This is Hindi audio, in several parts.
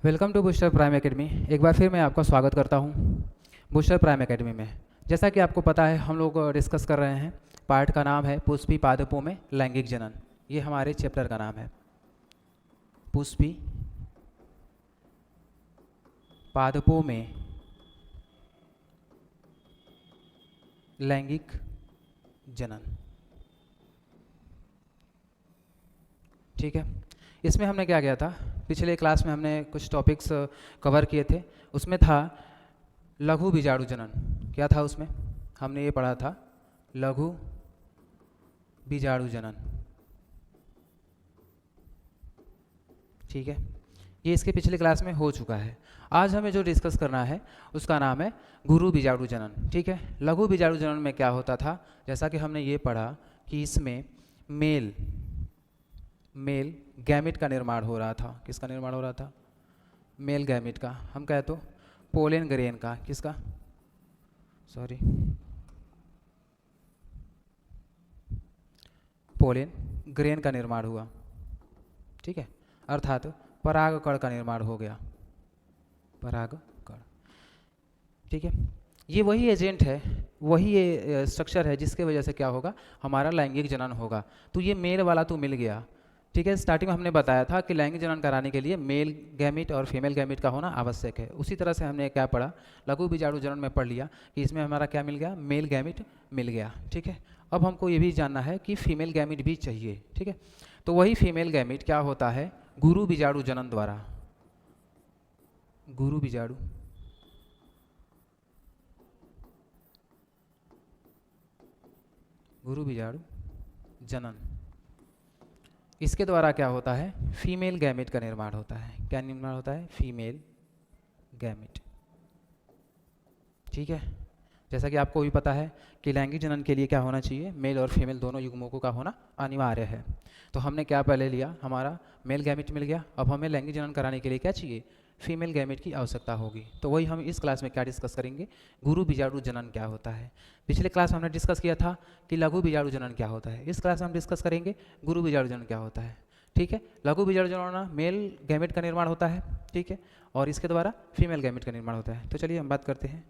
Welcome to Booster Prime Academy. एक बार फिर मैं आपका स्वागत करता हूं बूस्टर प्राइम एकेडमी में। जैसा कि आपको पता है, हम लोग डिस्कस कर रहे हैं, पार्ट का नाम है पुष्पी पादपों में लैंगिक जनन। ये हमारे चैप्टर का नाम है, पुष्पी पादपों में लैंगिक जनन। ठीक है, इसमें हमने क्या किया था, पिछले क्लास में हमने कुछ टॉपिक्स कवर किए थे। उसमें था लघु बीजाणु जनन। क्या था उसमें? हमने ये पढ़ा था लघु बीजाणु जनन। ठीक है, ये इसके पिछले क्लास में हो चुका है। आज हमें जो डिस्कस करना है उसका नाम है गुरु बीजाणु जनन। ठीक है, लघु बीजाणु जनन में क्या होता था, जैसा कि हमने ये पढ़ा कि इसमें मेल गैमिट का निर्माण हो रहा था। किसका निर्माण हो रहा था? मेल गैमिट का। हम कहे तो पोलन ग्रेन का। किसका? सॉरी, पोलन ग्रेन का निर्माण हुआ। ठीक है, अर्थात परागकण का निर्माण हो गया, परागकण। ठीक है, ये वही एजेंट है, वही ये स्ट्रक्चर है जिसके वजह से क्या होगा, हमारा लैंगिक जनन होगा। तो ये मेल वाला तो मिल गया। ठीक है, स्टार्टिंग में हमने बताया था कि लैंगिक जनन कराने के लिए मेल गैमिट और फीमेल गैमिट का होना आवश्यक है। उसी तरह से हमने क्या पढ़ा, लघु बीजाणु जनन में पढ़ लिया कि इसमें हमारा क्या मिल गया, मेल गैमिट मिल गया। ठीक है, अब हमको ये भी जानना है कि फीमेल गैमिट भी चाहिए। ठीक है, तो वही फीमेल गैमिट क्या होता है, गुरु बीजाणु जनन द्वारा, गुरु बीजाणु जनन, इसके द्वारा क्या होता है, फीमेल गैमेट का निर्माण होता है। क्या निर्माण होता है? Female gamete. ठीक है, जैसा कि आपको भी पता है कि लैंगिक जनन के लिए क्या होना चाहिए, मेल और फीमेल दोनों युग्मकों का होना अनिवार्य है। तो हमने क्या पहले लिया, हमारा मेल गैमेट मिल गया। अब हमें लैंगिक जनन कराने के लिए क्या चाहिए, फीमेल गैमेट की आवश्यकता होगी। तो वही हम इस क्लास में क्या डिस्कस करेंगे, गुरु बीजाणु जनन क्या होता है। पिछले क्लास में हमने डिस्कस किया था कि लघु बीजाणु जनन क्या होता है। इस क्लास में हम डिस्कस करेंगे गुरु बीजाणु जनन क्या होता है। ठीक है, लघु बीजाणु जनन मेल गैमेट का निर्माण होता है। ठीक है, और इसके द्वारा फीमेल गैमेट का निर्माण होता है। तो चलिए हम बात करते हैं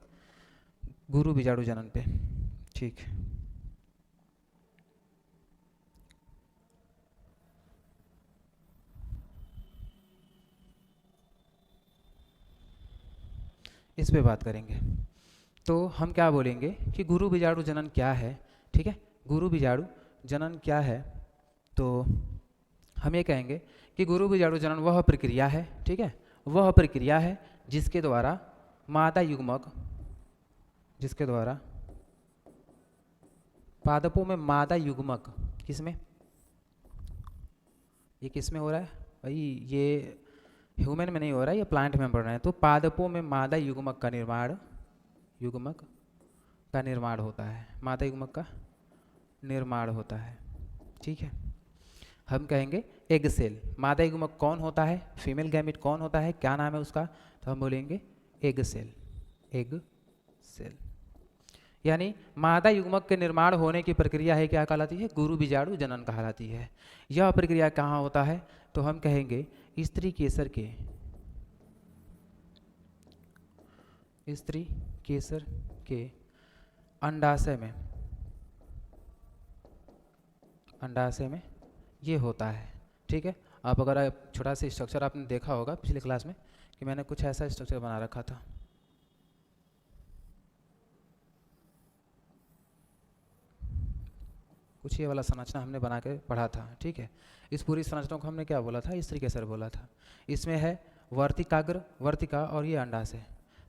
गुरु बीजाणु जनन पे। ठीक, इस पे बात करेंगे। तो हम क्या बोलेंगे कि गुरु बीजाणु जनन क्या है। ठीक है, गुरु बीजाणु जनन क्या है, तो हम ये कहेंगे कि गुरु बीजाणु जनन वह प्रक्रिया है, ठीक है, वह प्रक्रिया है जिसके द्वारा मादा युग्मक, जिसके द्वारा पादपों में मादा युग्मक, किसमें, ये किसमें हो रहा है भाई, ये ह्यूमन में नहीं हो रहा है, ये प्लांट में बढ़ रहे हैं। तो पादपों में मादा युग्मक का निर्माण, युग्मक का निर्माण होता है, मादा युग्मक का निर्माण होता है। ठीक है, हम कहेंगे एग सेल। मादा युग्मक कौन होता है, फीमेल गैमिट कौन होता है, क्या नाम है उसका, तो हम बोलेंगे एग सेल, एग सेल। यानी मादा युग्मक के निर्माण होने की प्रक्रिया है, क्या कहलाती है, गुरु बीजाणु जनन कहलाती है। यह प्रक्रिया कहाँ होता है, तो हम कहेंगे स्त्री केसर के, स्त्री केसर के अंडाशय में, अंडाशय में ये होता है। ठीक है, आप अगर छोटा सा स्ट्रक्चर आपने देखा होगा पिछले क्लास में कि मैंने कुछ ऐसा स्ट्रक्चर बना रखा था। कुछ ये वाला संरचना हमने बना के पढ़ा था। ठीक है, इस पूरी संरचना को हमने क्या बोला था, स्त्री केसर बोला था। इसमें है वर्तिकाग्र, वर्तिका और ये अंडाशय।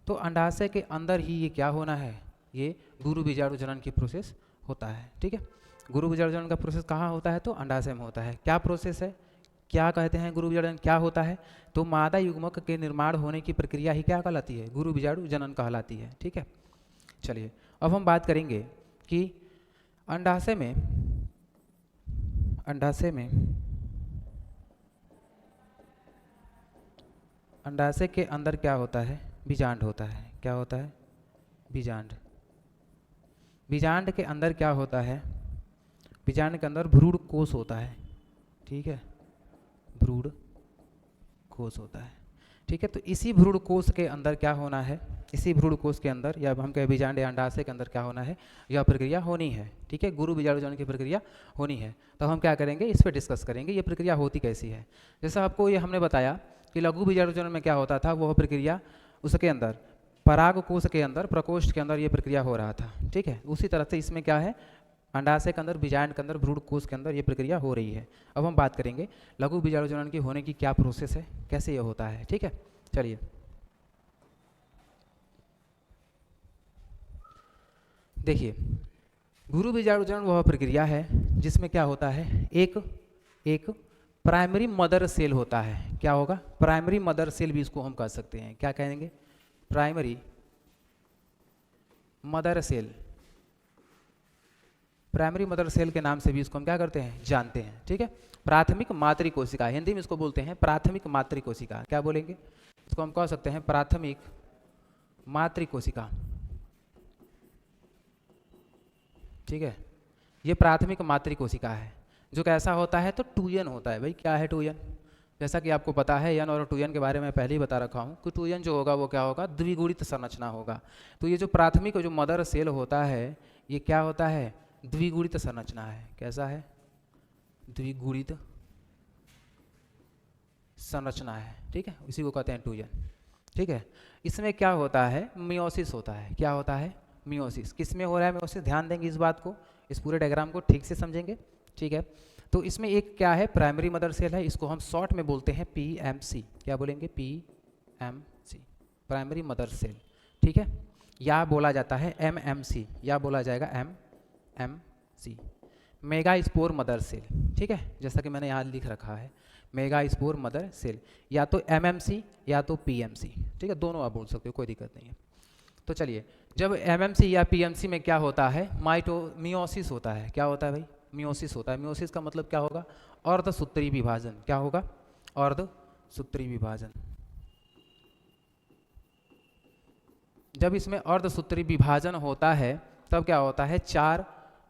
तो अंडाशय के अंदर ही ये क्या होना है, ये गुरु बीजाणु जनन की प्रोसेस होता है। ठीक है, गुरु बीजाणु जनन का प्रोसेस कहाँ होता है, तो अंडाशय में होता है। क्या प्रोसेस है, क्या कहते हैं, गुरु बीजाणु जनन क्या होता है, तो मादा युग्मक के निर्माण होने की प्रक्रिया ही क्या कहलाती है, गुरु बीजाणु जनन कहलाती है। ठीक है, चलिए अब हम बात करेंगे कि अंडाशय में, अंडाशय में, अंडाशय के अंदर क्या होता है, बीजांड होता है। क्या होता है, बीजांड। बीजांड के अंदर क्या होता है, बीजांड के अंदर भ्रूण कोश होता है। ठीक है, भ्रूण कोश होता है। ठीक है। तो इसी भ्रूण कोश के अंदर क्या होना है, इसी भ्रूण कोश के अंदर या हम कहें बीजांड या अंडाशय के अंदर क्या होना है, यह प्रक्रिया होनी है। ठीक है, गुरु बीजाणु जनन की प्रक्रिया होनी है। तो हम क्या करेंगे, इस पर डिस्कस करेंगे ये प्रक्रिया होती कैसी है। जैसा आपको ये हमने बताया कि लघु बीजाणु जनन में क्या होता था, वह प्रक्रिया उसके अंदर पराग कोश के अंदर प्रकोष्ठ के अंदर ये प्रक्रिया हो रहा था। ठीक है, उसी तरह से इसमें क्या है, अंडाशय के अंदर बीजांड के अंदर भ्रूण कोश के अंदर ये प्रक्रिया हो रही है। अब हम बात करेंगे लघु बीजाणु जनन की होने की क्या प्रोसेस है, कैसे ये होता है। ठीक है, चलिए देखिए, गुरु बीजाणु जनन वह प्रक्रिया है जिसमें क्या होता है, एक प्राइमरी मदर सेल होता है। क्या होगा, प्राइमरी मदर सेल भी इसको हम कह सकते हैं। क्या कहेंगे, primary mother cell. Primary mother cell के नाम से भी इसको हम क्या करते हैं, जानते हैं। ठीक है, प्राथमिक मातृ कोशिका, हिंदी में इसको बोलते हैं प्राथमिक मातृ कोशिका। क्या बोलेंगे, इसको हम कह सकते हैं प्राथमिक मातृ कोशिका। ठीक है, ये प्राथमिक मातृ कोशिका है जो कैसा होता है, तो 2n होता है। भाई क्या है 2n, जैसा कि आपको पता है n और 2n के बारे में पहले ही बता रखा हूँ कि 2n जो होगा वो क्या होगा, द्विगुणित संरचना होगा। तो ये जो प्राथमिक जो मदर सेल होता है ये क्या होता है, द्विगुणित संरचना है। कैसा है, द्विगुणित संरचना है। ठीक है, इसी को कहते हैं 2n। ठीक है, इसमें क्या होता है, मियोसिस होता है। क्या होता है, मियोसिस। किस में हो रहा है मियोसिस, ध्यान देंगे इस बात को, इस पूरे डायग्राम को ठीक से समझेंगे। ठीक है, तो इसमें एक क्या है, प्राइमरी मदर सेल है, इसको हम शॉर्ट में बोलते हैं PMC। क्या बोलेंगे, PMC, प्राइमरी मदर सेल। ठीक है, या बोला जाता है MMC, या बोला जाएगा MMC, megaspore mother cell. ठीक है, जैसा कि मैंने यहाँ लिख रखा है मेगा स्पोर मदर सेल, या तो MMC या तो PMC। ठीक है, दोनों आप बोल सकते हो, कोई दिक्कत नहीं है। तो चलिए, जब MMC या PMC में क्या होता है, मियोसिस होता है। क्या होता है भाई, मियोसिस होता है। मियोसिस का मतलब क्या होगा, अर्धसूत्री विभाजन। क्या होगा, अर्धसूत्री विभाजन। जब इसमें अर्धसूत्री विभाजन होता है तब क्या होता है, 4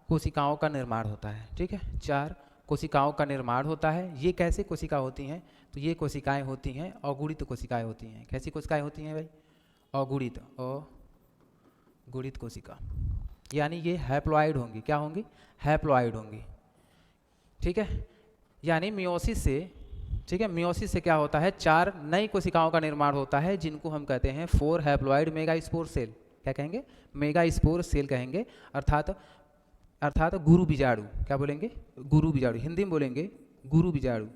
कोशिकाओं का निर्माण होता है। ठीक है, 4 कोशिकाओं का निर्माण होता है। ये कैसे कोशिका होती हैं, तो ये कोशिकाएं होती हैं अगुणित कोशिकाएं होती हैं। कैसी कोशिकाएं होती हैं भाई, अगुणित, अगुणित कोशिका, यानी ये हैप्लॉइड होंगी। क्या होंगी, हैप्लॉइड होंगी। ठीक है, यानी मियोसिस से, ठीक है, मियोसिस से क्या होता है, 4 नई कोशिकाओं का निर्माण होता है जिनको हम कहते हैं 4 हैप्लॉइड मेगा स्पोर सेल। क्या कहेंगे, मेगा स्पोर सेल कहेंगे, अर्थात गुरु बीजाणु। क्या बोलेंगे, गुरु बीजाणु, हिंदी में बोलेंगे गुरु बीजाणु,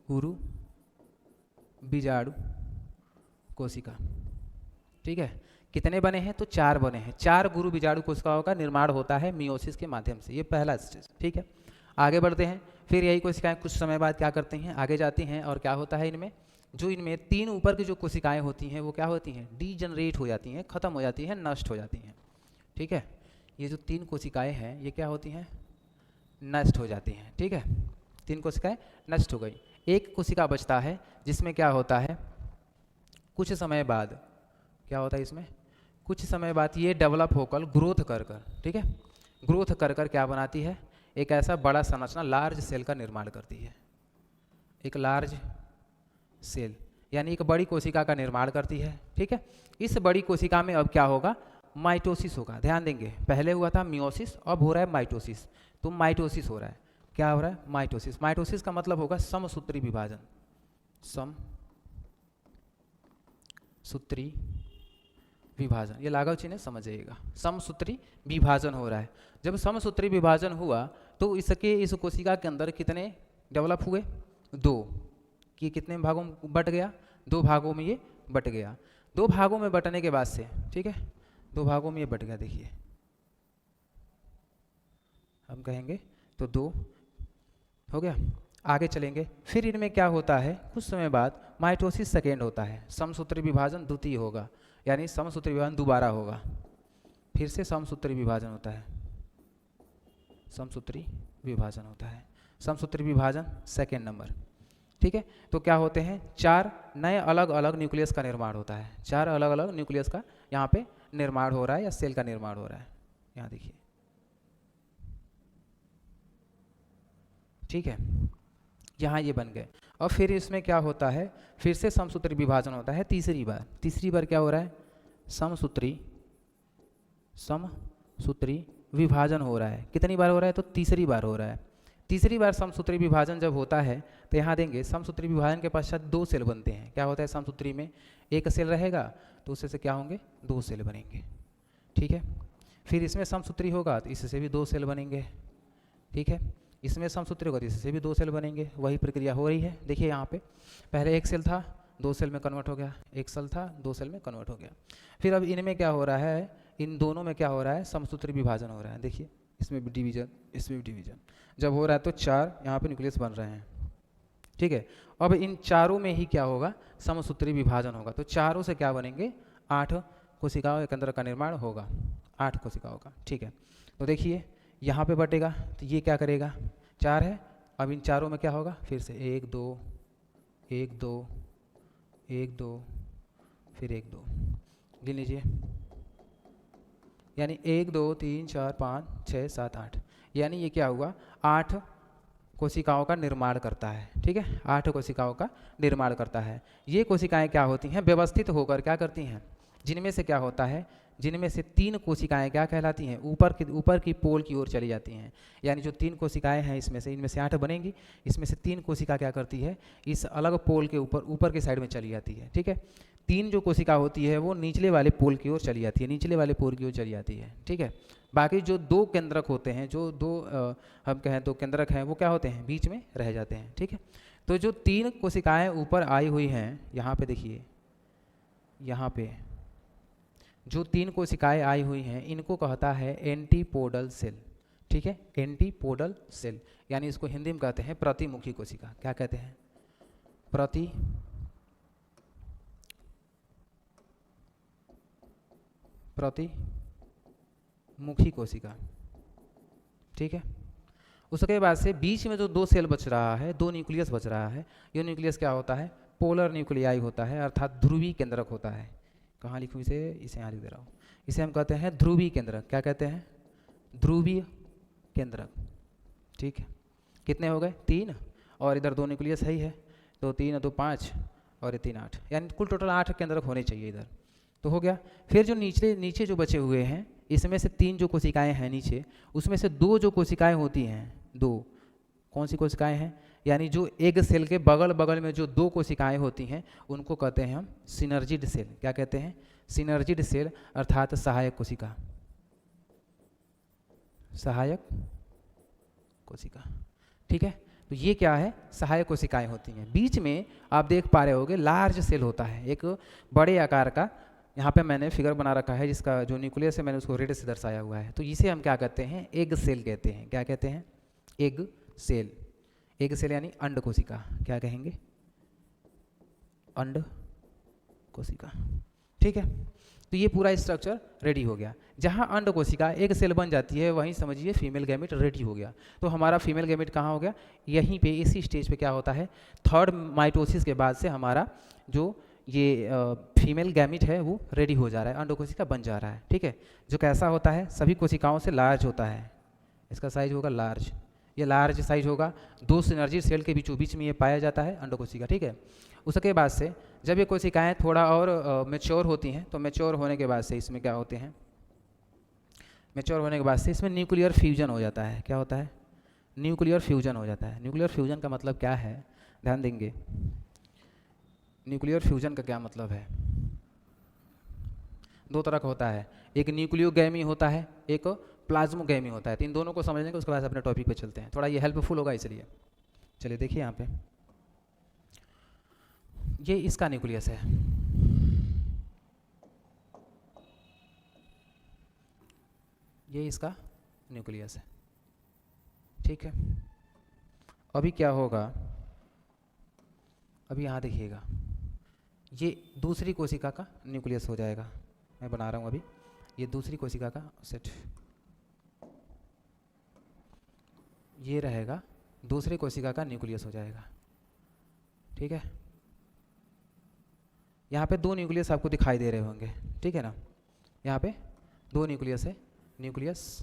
गुरु बीजाणु कोशिका। ठीक है, कितने बने हैं, तो 4 बने हैं। 4 गुरु बीजाणु कोशिकाओं का निर्माण होता है मियोसिस के माध्यम से। ये पहला स्टेज। ठीक है, आगे बढ़ते हैं। फिर यही कोशिकाएं कुछ समय बाद क्या करती हैं, आगे जाती हैं, और क्या होता है इनमें, जो इनमें 3 ऊपर की जो कोशिकाएं होती हैं वो क्या होती हैं, डीजनरेट हो जाती हैं, खत्म हो जाती हैं, नष्ट हो जाती हैं। ठीक है, ये जो 3 कोशिकाएं हैं ये क्या होती हैं, नष्ट हो जाती हैं। ठीक है, 3 कोशिकाएं नष्ट हो गई, एक कोशिका बचता है जिसमें क्या होता है, कुछ समय बाद क्या होता है, इसमें कुछ समय बाद ये डेवलप होकर ग्रोथ कर कर, ठीक है, ग्रोथ कर कर क्या बनाती है, एक ऐसा बड़ा संरचना लार्ज सेल का निर्माण करती है। एक लार्ज सेल यानी एक बड़ी कोशिका का निर्माण करती है। ठीक है, इस बड़ी कोशिका में अब क्या होगा, माइटोसिस होगा। ध्यान देंगे, पहले हुआ था मियोसिस, अब हो रहा है माइटोसिस। तो माइटोसिस हो रहा है, क्या हो रहा है, माइटोसिस। माइटोसिस का मतलब होगा समसूत्री विभाजन, समसूत्री विभाजन। ये लागू चिन्ह समझिएगा, समसूत्री विभाजन हो रहा है। जब समसूत्री विभाजन हुआ तो इस कोशिका के अंदर कितने डेवलप हुए, 2, कि कितने भागों में बट गया, 2 भागों में ये बट गया। 2 भागों में बटने के बाद से, ठीक है, 2 भागों में ये बट गया। देखिए हम कहेंगे तो 2 हो गया। आगे चलेंगे, फिर इनमें क्या होता है, कुछ समय बाद माइटोसिस सेकेंड होता है, समसूत्री विभाजन द्वितीय होगा, यानी समसूत्री विभाजन दोबारा होगा, फिर से समसूत्री विभाजन होता है, समसूत्री विभाजन होता है, समसूत्री विभाजन सेकेंड नंबर। ठीक है, तो क्या होते हैं, 4 नए अलग अलग न्यूक्लियस का निर्माण होता है। 4 अलग अलग न्यूक्लियस का यहाँ पे निर्माण हो रहा है या सेल का निर्माण हो रहा है, यहाँ देखिए। ठीक है, यहाँ ये बन गए। और फिर इसमें क्या होता है, फिर से समसूत्री विभाजन होता है तीसरी बार क्या हो रहा है, समसूत्री विभाजन हो रहा है। कितनी बार हो रहा है, तो तीसरी बार हो रहा है। तीसरी बार समसूत्री विभाजन जब होता है तो यहाँ देंगे समसूत्री विभाजन के पश्चात 2 सेल बनते हैं। क्या होता है, समसूत्री में एक सेल रहेगा तो उससे से क्या होंगे, 2 सेल बनेंगे। ठीक है, फिर इसमें समसूत्री होगा तो इससे भी 2 सेल बनेंगे। ठीक है, इसमें समसूत्री होगा तो इससे भी 2 सेल बनेंगे। वही प्रक्रिया हो रही है। देखिए यहाँ पे पहले 1 सेल था, 2 सेल में कन्वर्ट हो गया, 1 सेल था, 2 सेल में कन्वर्ट हो गया। फिर अब इनमें क्या हो रहा है, इन दोनों में क्या हो रहा है, समसूत्री विभाजन हो रहा है। देखिए इसमें भी डिवीजन, इसमें भी डिवीजन जब हो रहा है तो 4 यहाँ पे न्यूक्लियस बन रहे हैं। ठीक है, अब इन चारों में ही क्या होगा, समसूत्री विभाजन होगा। तो चारों से क्या बनेंगे, 8 कोशिकाओं के अंदर का निर्माण होगा, 8 कोशिकाओं का। ठीक है, तो देखिए यहाँ पे बटेगा तो ये क्या करेगा, 4 है। अब इन चारों में क्या होगा, फिर से 1 2 1 2 1 2 फिर 1 2 गिन लीजिए, यानी 1 2 3 4 5 6 7 8, यानी ये क्या हुआ, 8 कोशिकाओं का निर्माण करता है। ठीक है, 8 कोशिकाओं का निर्माण करता है। ये कोशिकाएं क्या होती हैं, व्यवस्थित होकर क्या करती हैं, जिनमें से क्या होता है, जिनमें से 3 कोशिकाएं क्या कहलाती हैं, ऊपर की पोल की ओर चली जाती हैं। यानी जो 3 कोशिकाएं हैं इसमें से 8 बनेंगी, इसमें से 3 कोशिका क्या करती है, इस अलग पोल के ऊपर के साइड में चली जाती है। ठीक है, 3 जो कोशिका होती है वो निचले वाले पोल की ओर चली जाती है, निचले वाले पोल की ओर चली जाती है। ठीक है, बाकी जो 2 केंद्रक होते हैं, जो 2 हम कहें तो केंद्रक हैं, वो क्या होते हैं, बीच में रह जाते हैं। ठीक है, तो जो 3 कोशिकाएं ऊपर आई हुई हैं, यहाँ पे देखिए, यहाँ पे जो 3 कोशिकाएं आई हुई हैं इनको कहता है एंटीपोडल सेल। ठीक है, एंटीपोडल सेल, यानी इसको हिंदी में कहते हैं प्रतिमुखी कोशिका। क्या कहते हैं, प्रतिमुखी कोशिका। ठीक है, उसके बाद से बीच में जो 2 सेल बच रहा है, 2 न्यूक्लियस बच रहा है, ये न्यूक्लियस क्या होता है, पोलर न्यूक्लियाई होता है, अर्थात ध्रुवी केंद्रक होता है। कहाँ लिखूँ इसे यहाँ लिख दे रहा हूँ। इसे हम कहते हैं ध्रुवी केंद्रक। क्या कहते हैं, ध्रुवीय केंद्रक। ठीक है, कितने हो गए, 3, और इधर 2 न्यूक्लियस है ही है, तो 3 2 5 और 3 8, यानी कुल टोटल 8 केंद्रक होने चाहिए इधर। तो हो गया। फिर जो नीचे जो बचे हुए हैं, इसमें से 3 जो कोशिकाएं हैं नीचे, उसमें से 2 जो कोशिकाएं होती हैं, 2 कौन सी कोशिकाएं हैं, यानी जो एग सेल के बगल में जो 2 कोशिकाएं होती हैं उनको कहते हैं हम सिनर्जिड सेल। क्या कहते हैं, सिनर्जिड सेल, अर्थात सहायक कोशिका, सहायक कोशिका। ठीक है, तो ये क्या है, सहायक कोशिकाएं होती हैं। बीच में आप देख पा रहे होगे लार्ज सेल होता है, एक बड़े आकार का। यहाँ पे मैंने फिगर बना रखा है जिसका जो न्यूक्लियस है मैंने उसको रेड से दर्शाया हुआ है। तो इसे हम क्या कहते हैं, एग सेल कहते हैं। क्या कहते हैं, एग सेल। एग सेल यानी अंड कोशिका। क्या कहेंगे, अंड कोशिका। ठीक है, तो ये पूरा स्ट्रक्चर रेडी हो गया। जहाँ अंड कोशिका एक सेल बन जाती है वहीं समझिए फीमेल गैमेट रेडी हो गया। तो हमारा फीमेल गैमेट कहाँ हो गया, यहीं पे, इसी स्टेज पे क्या होता है, 3rd माइटोसिस के बाद से हमारा जो ये फीमेल गैमेट है वो रेडी हो जा रहा है, अंड कोशिका बन जा रहा है। ठीक है, जो कैसा होता है, सभी कोशिकाओं से लार्ज होता है, इसका साइज होगा लार्ज, ये लार्ज साइज होगा। 2 सिनर्जिड सेल के बीचों बीच में ये पाया जाता है अंड कोशिका। ठीक है, उसके बाद से जब ये कोशिकाएं थोड़ा और मैच्योर होती हैं, तो मैच्योर होने के बाद से इसमें क्या होते हैं, मैच्योर होने के बाद से इसमें न्यूक्लियर फ्यूजन हो जाता है। क्या होता है, न्यूक्लियर फ्यूजन हो जाता है। न्यूक्लियर फ्यूजन का मतलब क्या है, ध्यान देंगे, न्यूक्लियर फ्यूजन का क्या मतलब है, 2 तरह का होता है, एक न्यूक्लियोगैमी होता है, एक प्लाज्मोगैमी होता है। तो इन दोनों को समझने के उसके बाद अपने टॉपिक पे चलते हैं, थोड़ा ये हेल्पफुल होगा इसलिए। चलिए देखिए यहाँ पे, ये इसका न्यूक्लियस है, ये इसका न्यूक्लियस है। ठीक है, अभी क्या होगा, अभी यहाँ देखिएगा, ये दूसरी कोशिका का न्यूक्लियस हो जाएगा। मैं बना रहा हूँ अभी, ये दूसरी कोशिका का सेट, ये रहेगा दूसरी कोशिका का न्यूक्लियस हो जाएगा। ठीक है, यहाँ पे 2 न्यूक्लियस आपको दिखाई दे रहे होंगे। ठीक है ना, यहाँ पे 2 न्यूक्लियस है, न्यूक्लियस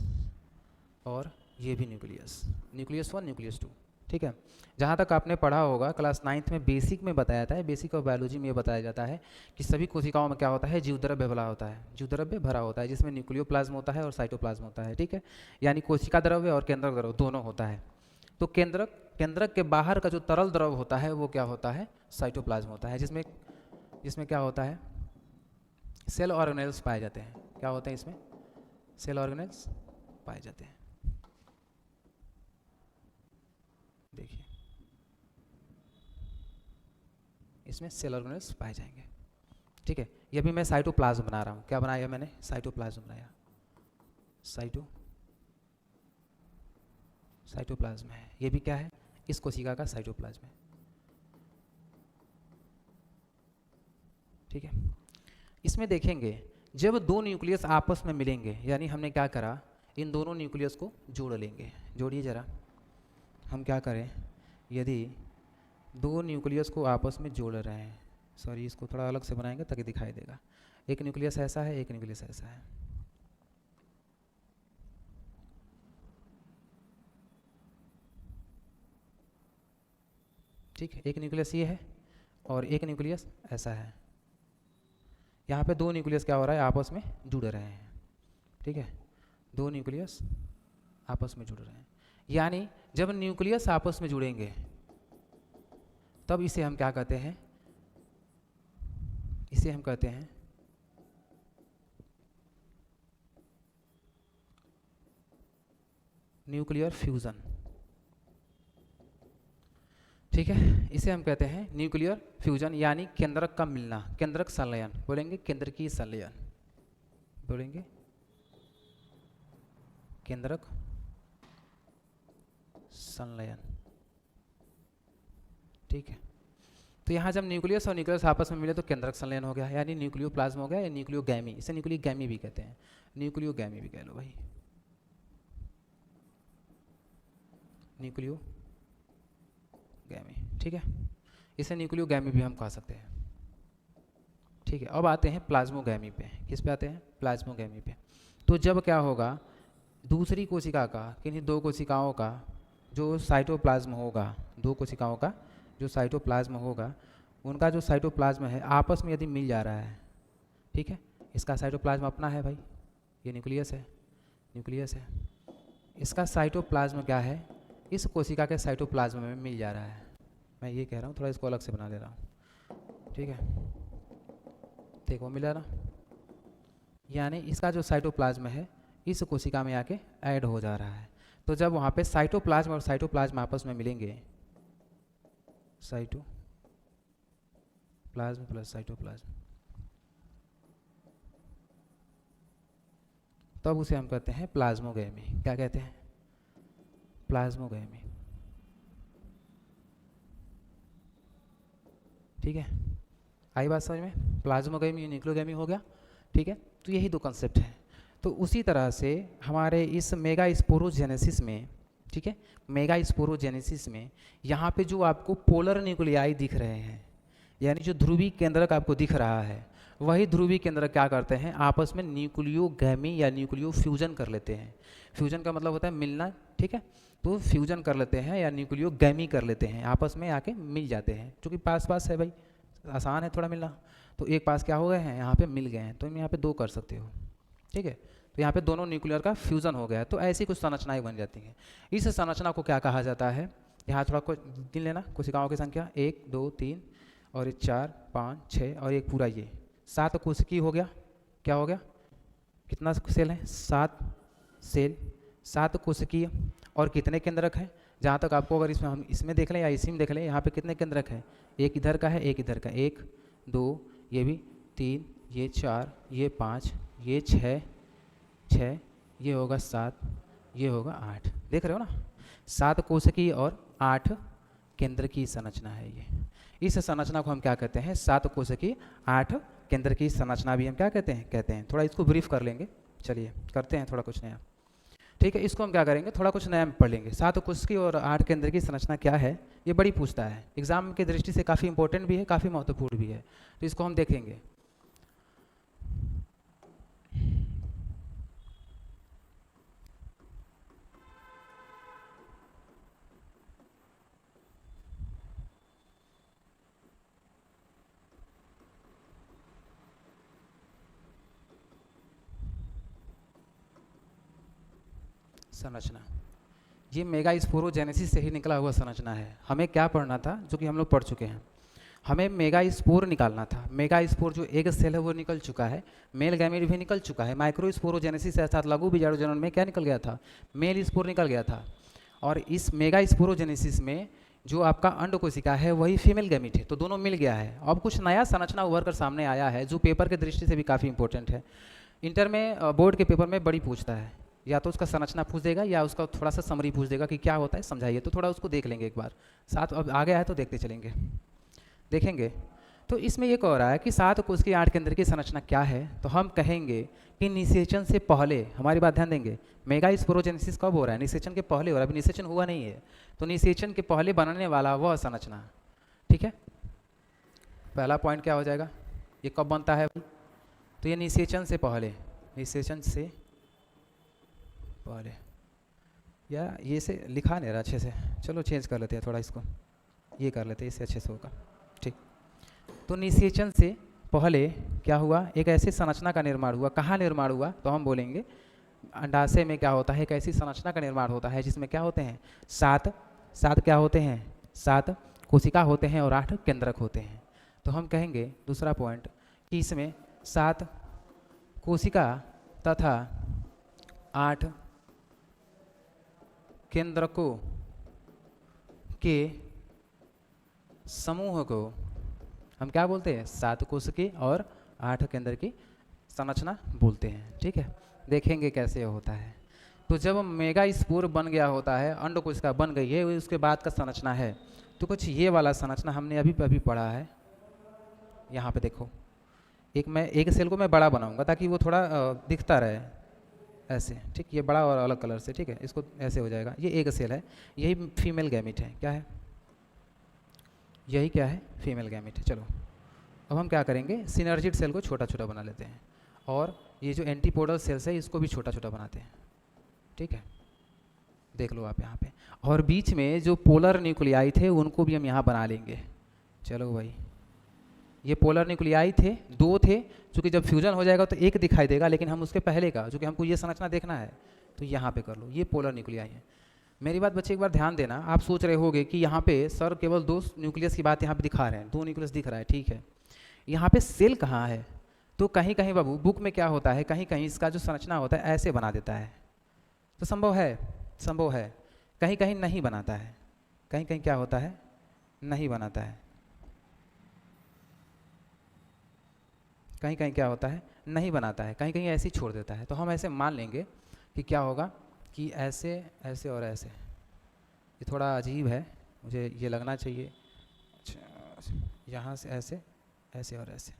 और ये भी न्यूक्लियस, न्यूक्लियस 1 न्यूक्लियस 2। ठीक है। जहाँ तक आपने पढ़ा होगा क्लास 9th में बेसिक में बताया था, बेसिक ऑफ बायोलॉजी में ये बताया जाता है कि सभी कोशिकाओं में क्या होता है, जीवद्रव्य भरा होता है, जीवद्रव्य भरा होता है, जिसमें न्यूक्लियोप्लाज्म होता है और साइटोप्लाज्म होता है। ठीक है, यानी कोशिका द्रव्य और केंद्रक द्रव्य दोनों होता है। तो केंद्रक के बाहर का जो तरल द्रव होता है वो क्या होता है, साइटोप्लाज्म होता है, जिसमें क्या होता है, सेल ऑर्गेनेल्स पाए जाते हैं। क्या होते हैं इसमें, सेल ऑर्गेनेल्स पाए जाते हैं। देखिए इसमें सेल ऑर्गेनेल्स पाए जाएंगे। ठीक है, ये भी मैं साइटोप्लाज्म बना रहा हूँ। क्या बनाया मैंने, साइटोप्लाज्म बनाया। साइटोप्लाज्म है, ये भी क्या है, इस कोशिका का साइटोप्लाज्म है। ठीक है, इसमें देखेंगे जब दो न्यूक्लियस आपस में मिलेंगे, यानी हमने क्या करा, इन दोनों न्यूक्लियस को जोड़ लेंगे। जोड़िए जरा, हम क्या करें, यदि दो न्यूक्लियस को आपस में जोड़ रहे हैं, सॉरी इसको थोड़ा अलग से बनाएंगे ताकि दिखाई देगा। एक न्यूक्लियस ऐसा है, एक न्यूक्लियस ऐसा है। ठीक है, एक न्यूक्लियस ये है और एक न्यूक्लियस ऐसा है। यहाँ पे दो न्यूक्लियस क्या हो रहा है, आपस में जुड़ रहे हैं। ठीक है, दो न्यूक्लियस आपस में जुड़ रहे हैं, यानी जब न्यूक्लियस आपस में जुड़ेंगे तब इसे हम क्या कहते हैं, इसे हम कहते हैं न्यूक्लियर फ्यूजन। ठीक है, इसे हम कहते हैं न्यूक्लियर फ्यूजन, यानी केंद्रक का मिलना, केंद्रक संलयन। बोलेंगे केंद्रकीय संलयन, बोलेंगे केंद्रक संलयन। ठीक है, तो यहाँ जब न्यूक्लियस और न्यूक्लियस आपस में मिले तो केंद्रक संलयन हो गया, यानी न्यूक्लियोप्लाज्म हो गया या न्यूक्लियोगैमी। इसे न्यूक्लियोगैमी भी कहते हैं, न्यूक्लियोगैमी भी कह लो भाई, न्यूक्लियोगैमी। ठीक है, इसे न्यूक्लियोगैमी भी हम कह सकते हैं। ठीक है, अब आते हैं प्लाज्मोगैमी पे। किस पे आते हैं, प्लाज्मोगैमी पे। तो जब क्या होगा, दूसरी कोशिका का, किन्हीं दो कोशिकाओं का जो साइटोप्लाज्म होगा, दो कोशिकाओं का जो साइटोप्लाज्म होगा, उनका जो साइटोप्लाज्म है आपस में यदि मिल जा रहा है, ठीक है, इसका साइटोप्लाज्म अपना है भाई, ये न्यूक्लियस है, न्यूक्लियस है, इसका साइटोप्लाज्म क्या है, इस कोशिका के साइटोप्लाज्म में मिल जा रहा है। मैं ये कह रहा हूँ, थोड़ा इसको अलग से बना ले रहा हूँ। ठीक है, देखो मिला ना, यानी इसका जो साइटोप्लाज्म है इस कोशिका में आके ऐड हो जा रहा है। तो जब वहाँ पे साइटोप्लाज्म और साइटोप्लाज्म आपस में मिलेंगे, साइटोप्लाज्म प्लस साइटोप्लाज्म, तब उसे हम कहते हैं प्लाज्मोगैमी। क्या कहते हैं, प्लाज्मोगैमी। ठीक है, आई बात समझ में, प्लाज्मोगैमी न्यूक्लियोगैमी हो गया। ठीक है, तो यही दो कंसेप्ट है। तो उसी तरह से हमारे इस मेगा स्पोरोजेनेसिस में, ठीक है, मेगा स्पोरोजेनेसिस में यहाँ पे जो आपको पोलर न्यूक्लियाई दिख रहे हैं, यानी जो ध्रुवी केंद्रक आपको दिख रहा है, वही ध्रुवी केंद्रक क्या करते हैं, आपस में न्यूक्लियोगैमी या न्यूक्लियो फ्यूजन कर लेते हैं। फ्यूजन का मतलब होता है मिलना। ठीक है, तो फ्यूजन कर लेते हैं या न्यूक्लियोगैमी कर लेते हैं, आपस में आके मिल जाते हैं, क्योंकि पास पास है भाई, आसान है थोड़ा मिलना। तो एक पास क्या हो गए हैं, यहाँ पे मिल गए हैं, तो तुम यहाँ पे दो कर सकते हो। ठीक है, तो यहाँ पे दोनों न्यूक्लियर का फ्यूजन हो गया है, तो ऐसी कुछ संरचनाएं बन जाती हैं। इस संरचना को क्या कहा जाता है, यहाँ थोड़ा कुछ गिन लेना, कोशिकाओं की संख्या 1 2 3 और ये 4 5 6 और एक पूरा ये 7 कोशिकी हो गया। क्या हो गया, कितना सेल है, 7 सेल, 7 कोशिकीय। और कितने केंद्रक हैं, जहाँ तक आपको अगर इसमें हम इसमें देख लें या इसी में देख लें, यहाँ पे कितने केंद्रक हैं, एक इधर का है एक इधर का, 1 2 ये भी 3 ये 4 ये 5 ये 6 ये होगा 7 ये होगा 8। देख रहे हो ना, 7 कोशिकीय और 8 केंद्र की संरचना है ये। इस संरचना को हम क्या कहते हैं, 7 कोशिकीय 8 केंद्र की संरचना भी हम क्या कहते हैं। थोड़ा इसको ब्रीफ कर लेंगे, चलिए करते हैं थोड़ा कुछ नया। ठीक है, इसको हम क्या करेंगे, थोड़ा कुछ नया पढ़ लेंगे। 7 कोशिकीय और 8 केंद्र की संरचना क्या है, ये बड़ी पूछता है, एग्जाम की दृष्टि से काफ़ी इंपॉर्टेंट भी है, काफ़ी महत्वपूर्ण भी है, तो इसको हम देखेंगे। संरचना, ये मेगा स्पोरोजेनेसिस से ही निकला हुआ संरचना है। हमें क्या पढ़ना था, जो कि हम लोग पढ़ चुके हैं, हमें मेगा स्पोर निकालना था। मेगा स्पोर जो एग सेल है वो निकल चुका है, मेल गैमेट भी निकल चुका है, माइक्रो स्पोरोजेनेसिस अर्थात लघु बीजाणु जनन में क्या निकल गया था, मेल स्पोर निकल गया था। और इस मेगा स्पोरोजेनेसिस में जो आपका अंड कोशिका है वही फीमेल गैमेट है, तो दोनों मिल गया है। अब कुछ नया संरचना उभर कर सामने आया है जो पेपर के दृष्टि से भी काफ़ी इंपॉर्टेंट है। इंटर में बोर्ड के पेपर में बड़ी पूछता है, या तो उसका संरचना पूछ देगा या उसका थोड़ा सा समरी पूछ देगा कि क्या होता है समझाइए, तो थोड़ा उसको देख लेंगे एक बार साथ। अब आ गया है तो देखते चलेंगे, देखेंगे। तो इसमें ये कह रहा है कि 7 कोशिकीय आठ केंद्र की संरचना क्या है, तो हम कहेंगे कि निषेचन से पहले, हमारी बात ध्यान देंगे, मेगा स्पोरोजेनेसिस कब हो रहा है, निषेचन के पहले हो रहा है, अभी निषेचन हुआ नहीं है, तो निषेचन के पहले बनने वाला वह संरचना, ठीक है। पहला पॉइंट क्या हो जाएगा, ये कब बनता है, तो ये निषेचन से पहले, निषेचन से पहले, या ये से लिखा नहीं रहा अच्छे से, चलो चेंज कर लेते हैं थोड़ा इसको, ये कर लेते हैं, इससे अच्छे से होगा, ठीक। तो निषेचन से पहले क्या हुआ, एक ऐसी संरचना का निर्माण हुआ। कहाँ निर्माण हुआ, तो हम बोलेंगे अंडाशय में क्या होता है, एक ऐसी संरचना का निर्माण होता है जिसमें क्या होते हैं, 7 क्या होते हैं, 7 कोशिका होते हैं और 8 केंद्रक होते हैं। तो हम कहेंगे दूसरा पॉइंट कि इसमें 7 कोशिका तथा 8 केंद्रकों के समूह को हम क्या बोलते हैं, 7 कोशिकीय और 8 केंद्र की संरचना बोलते हैं, ठीक है। देखेंगे कैसे होता है। तो जब मेगा स्पोर बन गया होता है, अंड कोशिका बन गई है, उसके बाद का संरचना है, तो कुछ ये वाला संरचना हमने अभी पढ़ा है। यहाँ पे देखो, एक सेल को मैं बड़ा बनाऊंगा ताकि वो थोड़ा दिखता रहे ऐसे, ठीक, ये बड़ा और अलग कलर से, ठीक है, इसको ऐसे हो जाएगा। ये एक सेल है, यही फीमेल गैमेट है, क्या है, यही क्या है, फीमेल गैमेट है। चलो अब हम क्या करेंगे, सिनर्जिड सेल को छोटा छोटा बना लेते हैं, और ये जो एंटीपोडल सेल्स है इसको भी छोटा छोटा बनाते हैं, ठीक है, देख लो आप यहाँ पे। और बीच में जो पोलर न्यूक्लियाई थे उनको भी हम यहाँ बना लेंगे। चलो भाई, ये पोलर न्यूक्लियाई थे, 2 थे, चूँकि जब फ्यूजन हो जाएगा तो एक दिखाई देगा, लेकिन हम उसके पहले का, चूँकि हमको ये संरचना देखना है, तो यहाँ पे कर लो, ये पोलर न्यूक्लियाई है। मेरी बात बच्चे एक बार ध्यान देना, आप सोच रहे होगे कि यहाँ पे सर केवल 2 न्यूक्लियस की बात यहाँ पे दिखा रहे हैं, 2 न्यूक्लियस दिख रहा है, ठीक है, यहाँ पे सेल कहाँ है, तो कहीं कहीं बाबू बुक में क्या होता है, कहीं कहीं इसका जो संरचना होता है ऐसे बना देता है, तो संभव है, कहीं कहीं नहीं बनाता है, कहीं कहीं क्या होता है, नहीं बनाता है, कहीं कहीं क्या होता है, नहीं बनाता है, कहीं कहीं ऐसे ही छोड़ देता है। तो हम ऐसे मान लेंगे कि क्या होगा, कि ऐसे ऐसे और ऐसे, ये थोड़ा अजीब है, मुझे ये लगना चाहिए, अच्छा यहाँ से ऐसे, ऐसे और ऐसे,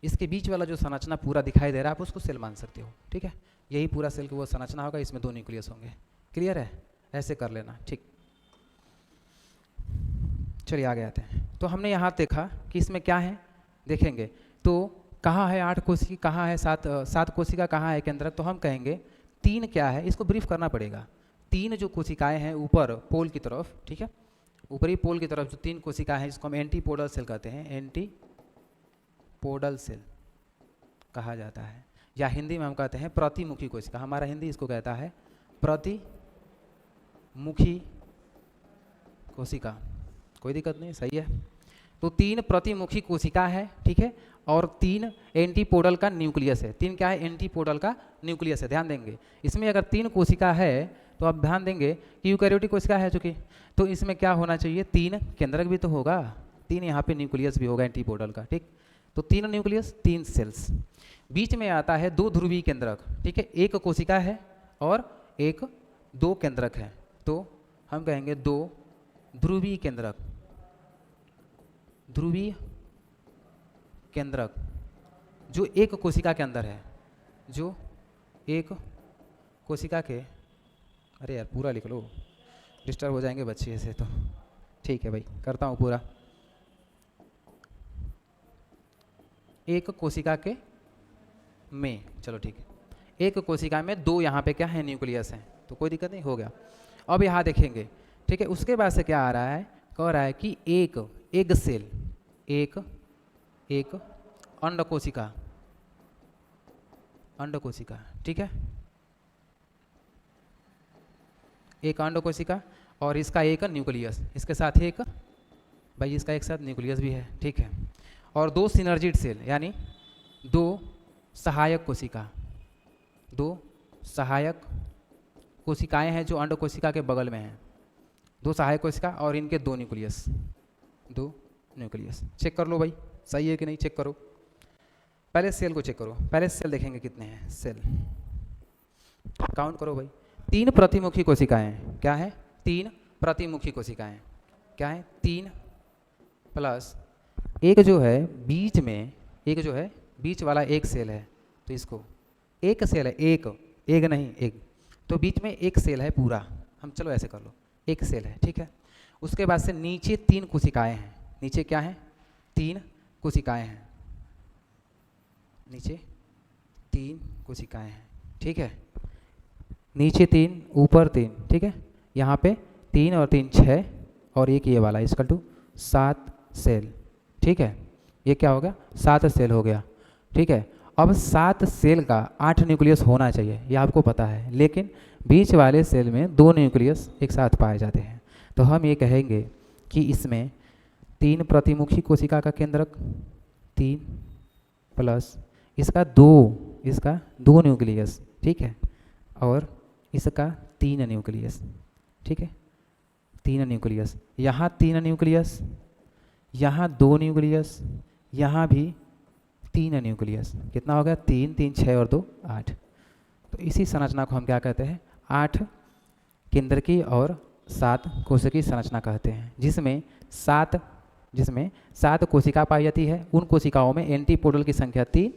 इसके बीच वाला जो संरचना पूरा दिखाई दे रहा है आप उसको सेल मान सकते हो, ठीक है, यही पूरा सेल की वो संरचना होगा, इसमें 2 न्यूक्लियस होंगे, क्लियर है, ऐसे कर लेना, ठीक। चलिए आगे आते हैं। तो हमने यहाँ देखा कि इसमें क्या है, देखेंगे तो कहाँ है 8 कोशिका, कहाँ है 7 कोशिका, कहाँ है केंद्रक, तो हम कहेंगे 3 क्या है, इसको ब्रीफ करना पड़ेगा। 3 जो कोशिकाएं हैं ऊपर पोल की तरफ, ठीक है, ऊपरी पोल की तरफ जो 3 कोशिकाएं हैं जिसको हम एंटीपोडल सेल कहते हैं, एंटीपोडल सेल कहा जाता है, या हिंदी में हम कहते हैं प्रतिमुखी कोशिका, हमारा हिंदी इसको कहता है प्रतिमुखी कोशिका, कोई दिक्कत नहीं, सही है। तो 3 प्रतिमुखी कोशिका है, ठीक है, और 3 एंटीपोडल का न्यूक्लियस है। 3 क्या है, एंटीपोडल का न्यूक्लियस है, ध्यान देंगे। इसमें अगर 3 कोशिका है तो आप ध्यान देंगे कि यूकैरियोटिक कोशिका है चूंकि, तो इसमें क्या होना चाहिए, 3 केंद्रक भी तो होगा, 3 यहाँ पे न्यूक्लियस भी होगा एंटीपोडल का, ठीक। तो 3 न्यूक्लियस 3 सेल्स, बीच में आता है 2 ध्रुवीय केंद्रक, ठीक है, 1 कोशिका है और 2 केंद्रक है, तो हम कहेंगे 2 ध्रुवीय केंद्रक, ध्रुवीय केंद्रक जो 1 कोशिका के अंदर है, जो 1 कोशिका के, अरे यार पूरा लिख लो, डिस्टर्ब हो जाएंगे बच्चे ऐसे, तो ठीक है भाई करता हूँ पूरा। 1 कोशिका के में, चलो ठीक है, 1 कोशिका में 2 यहाँ पे क्या है, न्यूक्लियस हैं, तो कोई दिक्कत नहीं, हो गया। अब यहाँ देखेंगे, ठीक है, उसके बाद से क्या आ रहा है, कह रहा है कि एक एग सेल, एक अंड कोशिका, ठीक है, एक अंड कोशिका और इसका एक न्यूक्लियस, इसके साथ एक भाई इसका एक साथ न्यूक्लियस भी है, ठीक है। और 2 सिनर्जिड सेल यानी 2 सहायक कोशिका, 2 सहायक कोशिकाएं हैं जो अंड कोशिका के बगल में हैं, 2 सहायक कोशिका और इनके 2 न्यूक्लियस, 2 न्यूक्लियस। चेक कर लो भाई सही है कि नहीं, चेक करो। पहले सेल को चेक करो, पहले सेल देखेंगे कितने हैं, सेल काउंट करो भाई। 3 प्रतिमुखी कोशिकाएं, क्या है 3 प्रतिमुखी कोशिकाएं, क्या है 3 प्लस एक जो है बीच में, एक जो है बीच वाला एक सेल है, तो इसको एक सेल है, एक नहीं एक, तो बीच में एक सेल है पूरा, हम चलो ऐसे कर लो, एक सेल है, ठीक है। उसके बाद से नीचे 3 कोशिकाएं हैं, नीचे क्या है 3 कोशिकाएं हैं, नीचे 3 कोशिकाएं हैं, ठीक है। नीचे 3 ऊपर 3, ठीक है। यहाँ पे 3 और 3 6 और एक ये वाला इसका 7 सेल, ठीक है। ये क्या हो गया 7 सेल हो गया, ठीक है। अब 7 सेल का 8 न्यूक्लियस होना चाहिए, ये आपको पता है, लेकिन बीच वाले सेल में 2 न्यूक्लियस एक साथ पाए जाते हैं। तो हम ये कहेंगे कि इसमें 3 प्रतिमुखी कोशिका का केंद्रक 3 प्लस इसका 2 न्यूक्लियस, ठीक है, और इसका 3 न्यूक्लियस, ठीक है, 3 न्यूक्लियस, यहाँ 3 न्यूक्लियस, यहाँ 2 न्यूक्लियस, यहाँ भी 3 न्यूक्लियस, कितना हो गया 3 3 6 और 2 8। तो इसी संरचना को हम क्या कहते हैं 8 केंद्रकी और 7 कोशिकीय संरचना कहते हैं, जिसमें 7 कोशिका पाई जाती है। उन कोशिकाओं में एंटीपोडल की संख्या 3,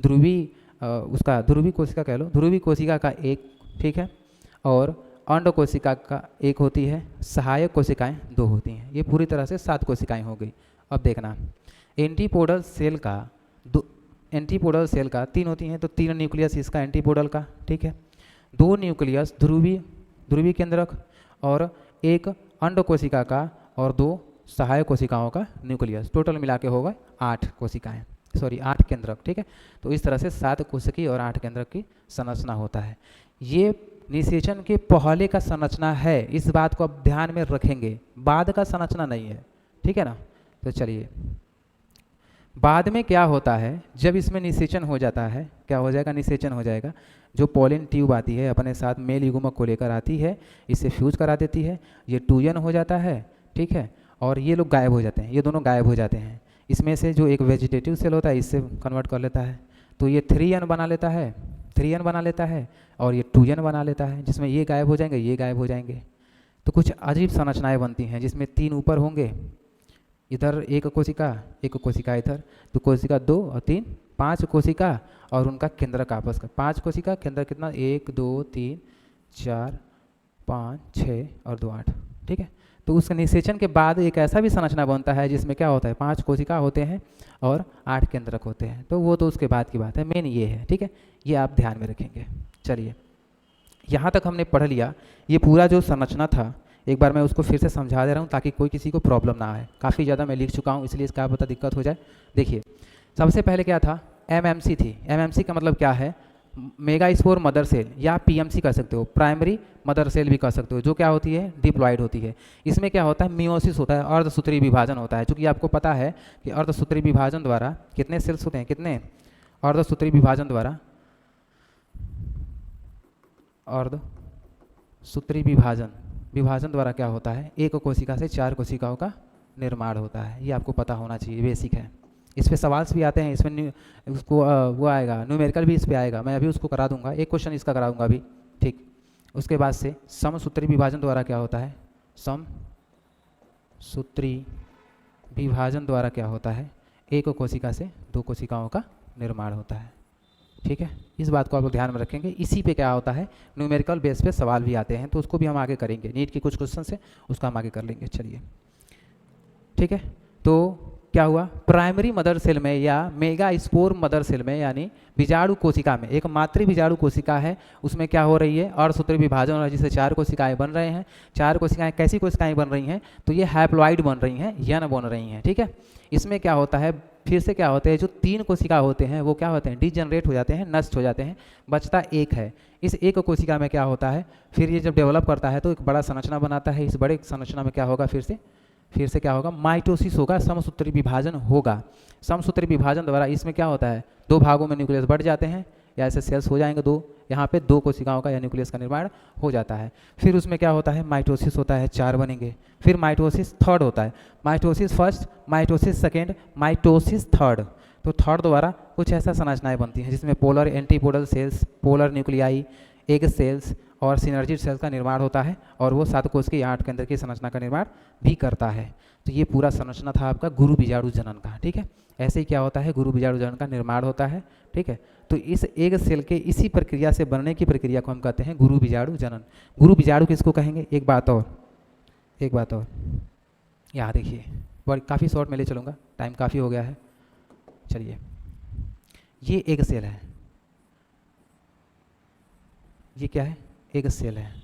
ध्रुवी कोशिका कह लो, ध्रुवी कोशिका का 1, ठीक है, और अंड कोशिका का 1 होती है, सहायक कोशिकाएं 2 होती हैं। ये पूरी तरह से 7 कोशिकाएं हो गई। अब देखना एंटीपोडल सेल का 3 होती हैं, तो 3 न्यूक्लियस इसका एंटीपोडल का, ठीक है, 2 न्यूक्लियस ध्रुवी केंद्रक और 1 अंड कोशिका का और 2 सहायक कोशिकाओं का न्यूक्लियस, टोटल मिला के होगा 8 कोशिकाएं, 8 केंद्रक, ठीक है। तो इस तरह से 7 कोशिकीय और 8 केंद्रक की संरचना होता है। ये निषेचन के पहले का संरचना है, इस बात को आप ध्यान में रखेंगे, बाद का संरचना नहीं है, ठीक है ना। तो चलिए बाद में क्या होता है, जब इसमें निषेचन हो जाता है, क्या हो जाएगा निषेचन हो जाएगा, जो पॉलिन ट्यूब आती है अपने साथ मेल युग्मक को लेकर आती है, इसे फ्यूज करा देती है, ये 2n हो जाता है, ठीक है, और ये लोग गायब हो जाते हैं, ये दोनों गायब हो जाते हैं। इसमें से जो एक वेजिटेटिव सेल होता है इससे कन्वर्ट कर लेता है, तो ये 3n बना लेता है और ये 2n बना लेता है, जिसमें ये गायब हो जाएंगे, ये गायब हो जाएंगे। तो कुछ अजीब संरचनाएं बनती हैं जिसमें 3 ऊपर होंगे, इधर एक कोशिका इधर, तो कोशिका 2 और 3 5 कोशिका और उनका केंद्रक आपस का 5 कोशिका, केंद्र कितना 1 2 3 4 5 6 और 2 8, ठीक है। तो उस निषेचन के बाद एक ऐसा भी संरचना बनता है जिसमें क्या होता है 5 कोशिका होते हैं और 8 केंद्रक होते हैं, तो वो तो उसके बाद की बात है, मेन ये है, ठीक है, ये आप ध्यान में रखेंगे। चलिए यहाँ तक हमने पढ़ लिया, ये पूरा जो संरचना था एक बार मैं उसको फिर से समझा दे रहा हूँ ताकि कोई किसी को प्रॉब्लम ना आए, काफ़ी ज़्यादा मैं लिख चुका हूँ इसलिए इसका पता दिक्कत हो जाए। देखिए सबसे पहले क्या था एमएमसी थी, एमएमसी का मतलब क्या है मेगा स्पोर मदर सेल या पीएमसी कर सकते हो, प्राइमरी मदर सेल भी कर सकते हो, जो क्या होती है डिप्लॉयड होती है। इसमें क्या होता है मियोसिस होता है, अर्धसूत्री विभाजन होता है, क्योंकि आपको पता है कि अर्धसूत्री विभाजन द्वारा कितने सेल्स होते हैं, कितने अर्धसूत्री विभाजन द्वारा, अर्धसूत्री विभाजन द्वारा क्या होता है एक कोशिका से 4 कोशिकाओं का निर्माण होता है, ये आपको पता होना चाहिए, बेसिक है। इस पे सवाल भी आते हैं, इसमें उसको वो आएगा न्यूमेरिकल भी इस पे आएगा, मैं अभी उसको करा दूंगा, एक क्वेश्चन इसका कराऊंगा अभी, ठीक। उसके बाद से समसूत्री विभाजन द्वारा क्या होता है, समसूत्री विभाजन द्वारा क्या होता है एक कोशिका से 2 कोशिकाओं का निर्माण होता है, ठीक है। इस बात को आप लोग ध्यान में रखेंगे। इसी पे क्या होता है न्यूमेरिकल बेस पे सवाल भी आते हैं, तो उसको भी हम आगे करेंगे, नीट के कुछ क्वेश्चन से उसका हम आगे कर लेंगे। चलिए ठीक है, तो क्या हुआ प्राइमरी मदर सेल में या मेगा स्पोर मदर सेल में यानी बीजाणु कोशिका में, एक मातृ बीजाणु कोशिका है, उसमें क्या हो रही है अर्धसूत्री विभाजन हो रहा है, जिससे 4 कोशिकाएं बन रहे हैं। 4 कोशिकाएं कैसी कोशिकाएं बन रही हैं, तो ये हैप्लॉइड बन रही हैं, यन बन रही हैं, ठीक है। इसमें क्या होता है फिर से क्या होते हैं, जो 3 कोशिका होते हैं वो क्या होते हैं, डिजनरेट हो जाते हैं, नष्ट हो जाते हैं, बचता एक है। इस एक कोशिका में क्या होता है, फिर ये जब डेवलप करता है तो एक बड़ा संरचना बनाता है। इस बड़े संरचना में क्या होगा, फिर से क्या होगा, माइटोसिस होगा, समसूत्री विभाजन होगा। समसूत्री विभाजन द्वारा इसमें क्या होता है, 2 भागों में न्यूक्लियस बढ़ जाते हैं, या ऐसे सेल्स हो जाएंगे 2, यहाँ पे 2 कोशिकाओं का या न्यूक्लियस का निर्माण हो जाता है। फिर उसमें क्या होता है, माइटोसिस होता है, 4 बनेंगे। फिर माइटोसिस थर्ड होता है, mitosis first, mitosis second, mitosis third. तो थर्ड द्वारा कुछ ऐसा संरचनाएं बनती हैं जिसमें polar antipodal cells, polar nuclei, egg cells और सिनर्जिड सेल्स का निर्माण होता है, और वो 7 कोश की 8 केंद्र की संरचना का निर्माण भी करता है। तो ये पूरा संरचना था आपका गुरु बीजाणु जनन का। ठीक है, ऐसे ही क्या होता है, गुरु बीजाणु जनन का निर्माण होता है। ठीक है, तो इस एग सेल के इसी प्रक्रिया से बनने की प्रक्रिया को हम कहते हैं गुरु बीजाणु जनन। गुरु बीजाणु किसको कहेंगे, एक बात और यहाँ देखिए, काफ़ी शॉर्ट में ले चलूँगा, टाइम काफ़ी हो गया है। चलिए, ये एग सेल है, ये क्या है, एग सेल है।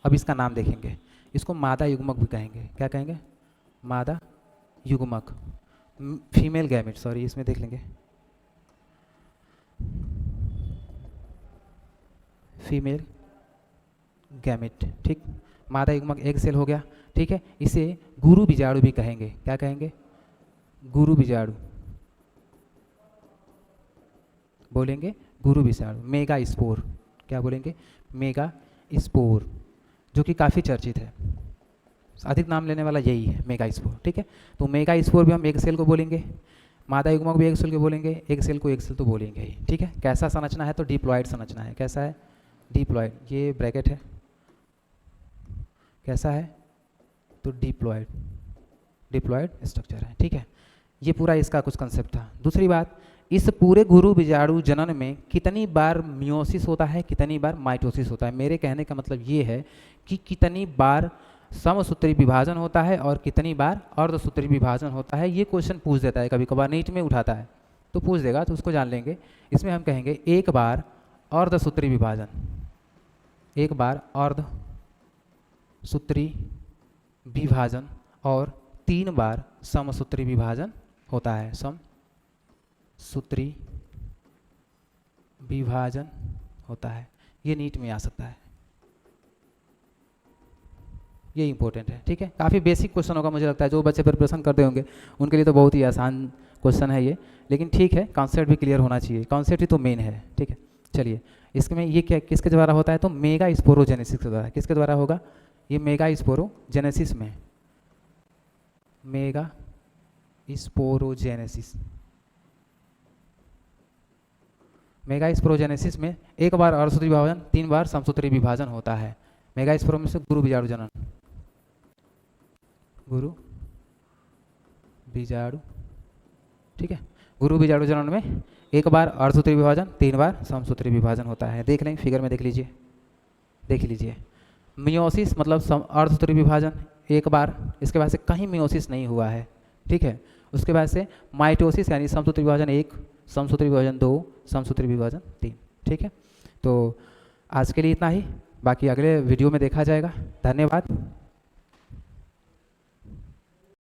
अब इसका नाम देखेंगे, इसको मादा युग्मक भी कहेंगे। क्या कहेंगे, मादा युग्मक, फीमेल गैमेट, सॉरी इसमें देख लेंगे, फीमेल गैमेट। ठीक, मादा युग्मक एग सेल हो गया। ठीक है, इसे गुरु बीजाणु भी कहेंगे। क्या कहेंगे, गुरु बीजाणु बोलेंगे, गुरु बीजाणु। मेगा स्पोर, क्या बोलेंगे, मेगा स्पोर, जो कि काफ़ी चर्चित है, अधिक नाम लेने वाला यही है, मेगा स्पोर। ठीक है, तो मेगा स्पोर भी हम एग सेल को बोलेंगे, मादा युग्मक भी एग सेल को बोलेंगे, एग सेल को एग सेल तो बोलेंगे ही। ठीक है, कैसा संरचना है, तो डिप्लॉयड संरचना है। कैसा है, डिप्लॉयड, ये ब्रैकेट है, कैसा है, तो डिप्लॉयड स्ट्रक्चर है। ठीक है, ये पूरा इसका कुछ कंसेप्ट था। दूसरी बात, इस पूरे गुरु बीजाणु जनन में कितनी बार मियोसिस होता है, कितनी बार माइटोसिस होता है। मेरे कहने का मतलब ये है कि कितनी बार समसूत्री विभाजन होता है और कितनी बार अर्धसूत्री विभाजन होता है। ये क्वेश्चन पूछ देता है, कभी कभार नीट में उठाता है तो पूछ देगा, तो उसको जान लेंगे। इसमें हम कहेंगे एक बार अर्धसूत्री विभाजन, एक बार अर्धसूत्री विभाजन, और 3 बार समसूत्री विभाजन होता है। समसूत्री विभाजन होता है, ये नीट में आ सकता है, ये इंपॉर्टेंट है। ठीक है, काफ़ी बेसिक क्वेश्चन होगा, मुझे लगता है जो बच्चे प्रिपरेशन करते होंगे उनके लिए तो बहुत ही आसान क्वेश्चन है ये, लेकिन ठीक है, कॉन्सेप्ट भी क्लियर होना चाहिए, कॉन्सेप्ट ही तो मेन है। ठीक है, चलिए, इसमें ये क्या किसके द्वारा होता है, तो मेगा स्पोरोजेनेसिस के द्वारा। किसके द्वारा होगा, ये मेगा स्पोरोजेनेसिस में, मेगा स्पोरोजेनेसिस, मेगा स्पोरोजेनेसिस में एक बार अर्धसूत्री विभाजन, 3 बार समसूत्री विभाजन होता है। मेगा स्पोरो में से गुरु बीजाणु जनन, गुरु बीजाणु। ठीक है, गुरु बीजाणु जनन में एक बार अर्धसूत्री विभाजन, 3 बार समसूत्री विभाजन होता है। देख लें, फिगर में देख लीजिए, मियोसिस मतलब अर्धसूत्री विभाजन एक बार, इसके बाद से कहीं मियोसिस नहीं हुआ है। ठीक है, उसके बाद से माइटोसिस यानी समसूत्री विभाजन 1, समसूत्री विभाजन 2, समसूत्री विभाजन 3। ठीक है, तो आज के लिए इतना ही, बाकी अगले वीडियो में देखा जाएगा। धन्यवाद।